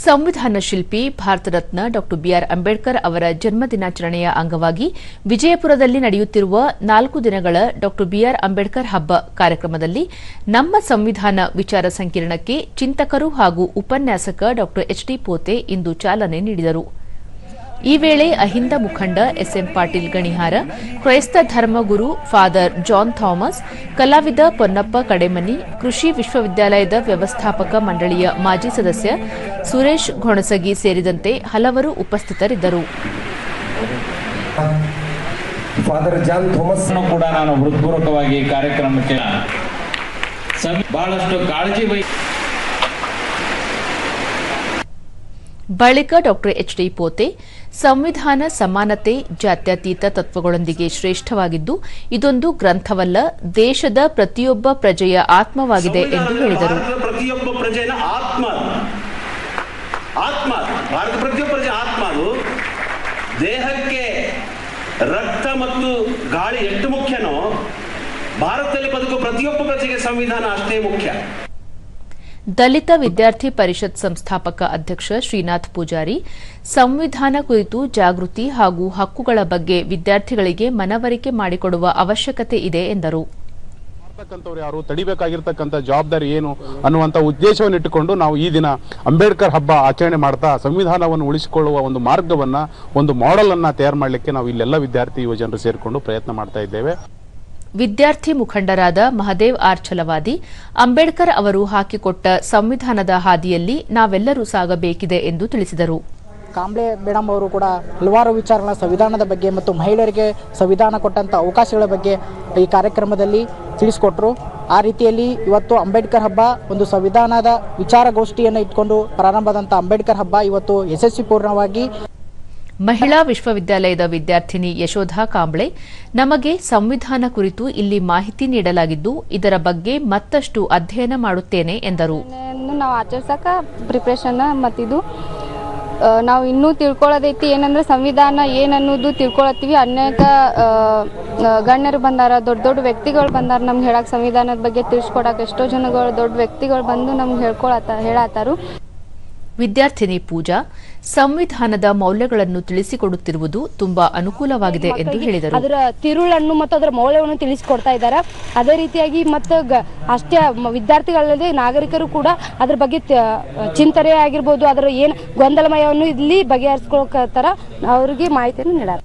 ಸಂವಿಧಾನ ಶಿಲ್ಪಿ ಭಾರತ ರತ್ನ ಡಾ ಬಿಆರ್ ಅಂಬೇಡ್ಕರ್ ಅವರ ಜನ್ಮದಿನಾಚರಣೆಯ ಅಂಗವಾಗಿ ವಿಜಯಪುರದಲ್ಲಿ ನಡೆಯುತ್ತಿರುವ 4 ದಿನಗಳ ಡಾ ಬಿಆರ್ ಅಂಬೇಡ್ಕರ್ ಹಬ್ಬ ಕಾರ್ಯಕ್ರಮದಲ್ಲಿ ನಮ್ಮ ಸಂವಿಧಾನ ವಿಚಾರ ಸಂಕಿರಣಕ್ಕೆ ಚಿಂತಕರು ಹಾಗೂ ಉಪನ್ಯಾಸಕ ಡಾ ಎಚ್ಡಿ ಪೋತೆ ಇಂದು ಚಾಲನೆ ನೀಡಿದರು. ಈ ವೇಳೆ ಅಹಿಂದ ಮುಖಂಡ ಎಸ್ಎಂ ಪಾಟೀಲ್ ಗಣಿಹಾರ, ಕ್ರೈಸ್ತ ಧರ್ಮಗುರು ಫಾದರ್ ಜಾನ್ ಥಾಮಸ್, ಕಲಾವಿದ ಪೊನ್ನಪ್ಪ ಕಡೆಮನಿ, ಕೃಷಿ ವಿಶ್ವವಿದ್ಯಾಲಯದ ವ್ಯವಸ್ಥಾಪಕ ಮಂಡಳಿಯ ಮಾಜಿ ಸದಸ್ಯ ಸುರೇಶ್ ಘೊಣಸಗಿ ಸೇರಿದಂತೆ ಹಲವರು ಉಪಸ್ಥಿತರಿದ್ದರು. ಫಾದರ್ ಜಾನ್ ಥಾಮಸ್ ಕೂಡ ನಾನು ಹೃತ್ಪೂರ್ವಕವಾಗಿ ಕಾರ್ಯಕ್ರಮಕ್ಕೆ ಬಹಳಷ್ಟು ಕಾಳಜಿ ಬಳಿಕ ಡಾ ಎಚ್ಡಿ ಪೋತೆ ಸಂವಿಧಾನ ಸಮಾನತೆ, ಜಾತ್ಯತೀತ ತತ್ವಗಳೊಂದಿಗೆ ಶ್ರೇಷ್ಠವಾಗಿದ್ದು ಇದೊಂದು ಗ್ರಂಥವಲ್ಲ, ದೇಶದ ಪ್ರತಿಯೊಬ್ಬ ಪ್ರಜೆಯ ಆತ್ಮವಾಗಿದೆ ಎಂದು ಹೇಳಿದರು. ಪ್ರತಿಯೊಬ್ಬ ಪ್ರಜೆಯ ಆತ್ಮ ಭಾರತ ಪ್ರತಿಯೊಬ್ಬ ಪ್ರಜೆ ಆತ್ಮ. ಅದು ದೇಹಕ್ಕೆ ರಕ್ತ ಮತ್ತು ಗಾಳಿ ಎಷ್ಟು ಮುಖ್ಯನೋ ಭಾರತದಲ್ಲಿ ಬದುಕುವ ಪ್ರತಿಯೊಬ್ಬ ಪ್ರಜೆಗೆ ಸಂವಿಧಾನ ಅಷ್ಟೇ ಮುಖ್ಯ. ದಲಿತ ವಿದ್ಯಾರ್ಥಿ ಪರಿಷತ್ ಸಂಸ್ಥಾಪಕ ಅಧ್ಯಕ್ಷ ಶ್ರೀನಾಥ್ ಪೂಜಾರಿ ಸಂವಿಧಾನ ಕುರಿತು ಜಾಗೃತಿ ಹಾಗೂ ಹಕ್ಕುಗಳ ಬಗ್ಗೆ ವಿದ್ಯಾರ್ಥಿಗಳಿಗೆ ಮನವರಿಕೆ ಮಾಡಿಕೊಡುವ ಅವಶ್ಯಕತೆ ಇದೆ ಎಂದರು. ಯಾರು ತಡಿಬೇಕಾಗಿರ್ತಕ್ಕಂಥ ಜವಾಬ್ದಾರಿ ಏನು ಅನ್ನುವಂಥ ಉದ್ದೇಶವನ್ನು ಇಟ್ಟುಕೊಂಡು ನಾವು ಈ ದಿನ ಅಂಬೇಡ್ಕರ್ ಹಬ್ಬ ಆಚರಣೆ ಮಾಡ್ತಾ ಸಂವಿಧಾನವನ್ನು ಉಳಿಸಿಕೊಳ್ಳುವ ಒಂದು ಮಾರ್ಗವನ್ನ, ಒಂದು ಮಾಡೆಲ್ ಅನ್ನ ತಯಾರು ಮಾಡಲಿಕ್ಕೆ ನಾವು ಇಲ್ಲೆಲ್ಲ ವಿದ್ಯಾರ್ಥಿ ಯುವಜನರು ಸೇರಿಕೊಂಡು ಪ್ರಯತ್ನ ಮಾಡ್ತಾ ಇದ್ದೇವೆ. ವಿದ್ಯಾರ್ಥಿ ಮುಖಂಡರಾದ ಮಹದೇವ್ ಆರ್ ಛಲವಾದಿ, ಅಂಬೇಡ್ಕರ್ ಅವರು ಹಾಕಿಕೊಟ್ಟ ಸಂವಿಧಾನದ ಹಾದಿಯಲ್ಲಿ ನಾವೆಲ್ಲರೂ ಸಾಗಬೇಕಿದೆ ಎಂದು ತಿಳಿಸಿದರು. ಕಾಂಬ್ಳೆ ಮೇಡಮ್ ಅವರು ಕೂಡ ಹಲವಾರು ವಿಚಾರಗಳ ಸಂವಿಧಾನದ ಬಗ್ಗೆ ಮತ್ತು ಮಹಿಳೆಯರಿಗೆ ಸಂವಿಧಾನ ಕೊಟ್ಟಂಥ ಅವಕಾಶಗಳ ಬಗ್ಗೆ ಈ ಕಾರ್ಯಕ್ರಮದಲ್ಲಿ ತಿಳಿಸಿಕೊಟ್ರು. ಆ ರೀತಿಯಲ್ಲಿ ಇವತ್ತು ಅಂಬೇಡ್ಕರ್ ಹಬ್ಬ ಒಂದು ಸಂವಿಧಾನದ ವಿಚಾರಗೋಷ್ಠಿಯನ್ನು ಇಟ್ಕೊಂಡು ಪ್ರಾರಂಭವಾದಂಥ ಅಂಬೇಡ್ಕರ್ ಹಬ್ಬ ಇವತ್ತು ಯಶಸ್ವಿಪೂರ್ಣವಾಗಿ ಮಹಿಳಾ ವಿಶ್ವವಿದ್ಯಾಲಯದ ವಿದ್ಯಾರ್ಥಿನಿ ಯಶೋಧ ಕಾಂಬ್ಳೆ, ನಮಗೆ ಸಂವಿಧಾನ ಕುರಿತು ಇಲ್ಲಿ ಮಾಹಿತಿ ನೀಡಲಾಗಿದ್ದು ಇದರ ಬಗ್ಗೆ ಮತ್ತಷ್ಟು ಅಧ್ಯಯನ ಮಾಡುತ್ತೇನೆ ಎಂದರು. ನಾವು ಆಚರಿಸಕ ಪ್ರಿಪ್ರೇಷನ್ ಮತ್ತಿದು ನಾವು ಇನ್ನೂ ತಿಳ್ಕೊಳ್ಳೋದೈತಿ. ಏನಂದ್ರೆ ಸಂವಿಧಾನ ಏನನ್ನೋದು ತಿಳ್ಕೊಳತ್ತೀವಿ. ಅನೇಕ ಗಣ್ಯರು ಬಂದಾರ, ದೊಡ್ಡ ದೊಡ್ಡ ವ್ಯಕ್ತಿಗಳು ಬಂದಾರ ನಮ್ಗೆ ಹೇಳಕ್, ಸಂವಿಧಾನದ ಬಗ್ಗೆ ತಿಳಿಸ್ಕೊಡಕ್ಕೆ ಎಷ್ಟೋ ಜನಗಳು ದೊಡ್ಡ ವ್ಯಕ್ತಿಗಳು ಬಂದು ನಮ್ಗೆ ಹೇಳತ್ತಾರು. ವಿದ್ಯಾರ್ಥಿನಿ ಪೂಜಾ, ಸಂವಿಧಾನದ ಮೌಲ್ಯಗಳನ್ನು ತಿಳಿಸಿಕೊಡುತ್ತಿರುವುದು ತುಂಬಾ ಅನುಕೂಲವಾಗಿದೆ ಎಂದು ಹೇಳಿದರು. ಅದರ ತಿರುಳನ್ನು ಮತ್ತು ಅದರ ಮೌಲ್ಯವನ್ನು ತಿಳಿಸಿಕೊಡ್ತಾ ಇದ್ದಾರೆ. ಅದೇ ರೀತಿಯಾಗಿ ಮತ್ತು ಅಷ್ಟೇ ವಿದ್ಯಾರ್ಥಿಗಳಲ್ಲದೆ ನಾಗರಿಕರು ಕೂಡ ಅದರ ಬಗ್ಗೆ ಚಿಂತನೆ ಆಗಿರ್ಬೋದು, ಅದರ ಏನು ಗೊಂದಲಮಯವನ್ನು ಇಲ್ಲಿ ಬಗೆಹರಿಸ್ಕೊಳ್ತಾರ, ಅವರಿಗೆ ಮಾಹಿತಿಯನ್ನು ನೀಡಾರ.